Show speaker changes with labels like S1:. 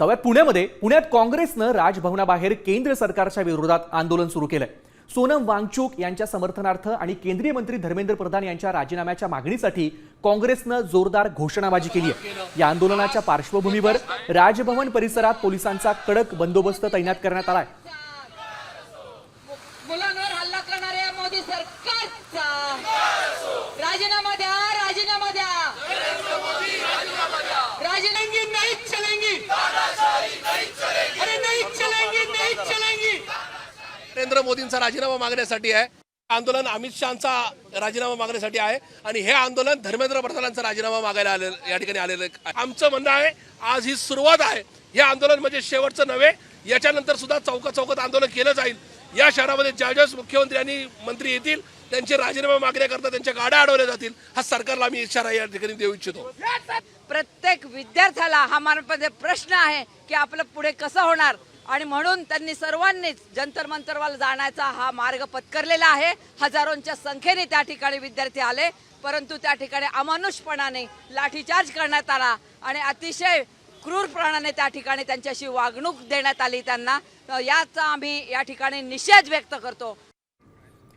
S1: सवयत पुण्यात काँग्रेसनं राजभवनाबाहेर केंद्र सरकारच्या विरोधात आंदोलन सुरू केलंय। सोनम वांगचुक यांच्या समर्थनार्थ आणि केंद्रीय मंत्री धर्मेंद्र प्रधान यांच्या राजीनाम्याच्या मागणीसाठी काँग्रेसनं जोरदार घोषणाबाजी केली आहे। या आंदोलनाच्या पार्श्वभूमीवर राजभवन परिसरात पोलिसांचा कडक बंदोबस्त तैनात करण्यात आलाय।
S2: मुलांवर हल्ला करणाऱ्या मोदी सरकारचा राजीनामा द्या, राजीनामा द्या। राजीनामे नहीं चलेंगी, अरे नहीं चलेंगी, नहीं चलेंगी।
S3: नरेंद्र मोदींचा राजीनामा मागण्यासाठी आहे आंदोलन, अमित शहांचा राजीनामा मागण्यासाठी आहे आणि हे आंदोलन धर्मेंद्र प्रधानांचा राजीनामा मागायला या ठिकाणी आलेलं आहे। आमचं म्हणणं आहे आज ही सुरुवात आहे, हे आंदोलन म्हणजे शेवटचं नव्हे, याच्यानंतर सुद्धा चौकात आंदोलन केलं जाईल। या शहरामध्ये ज्या मुख्यमंत्री आणि मंत्री येतील त्यांचे राजीनामा मागण्याकरता त्यांच्या गाड्या अडवल्या जातील, हा सरकारला आम्ही इशारा या ठिकाणी देऊ इच्छितो।
S2: प्रत्येक विद्यार्थ्याला हा मनामध्ये प्रश्न आहे की आपलं पुढे कसं होणार, आणि म्हणून त्यांनी सर्वांनीच जंतर मंतरवर जाण्याचा हा मार्ग पत्करलेला आहे। हजारोंच्या संख्येने त्या ठिकाणी विद्यार्थी आले, परंतु त्या ठिकाणी अमानुषपणाने लाठीचार्ज करण्यात आला आणि अतिशय क्रूरपणाने त्या ठिकाणी त्यांच्याशी वागणूक देण्यात आली त्यांना। याचा आम्ही या ठिकाणी निषेध व्यक्त करतो।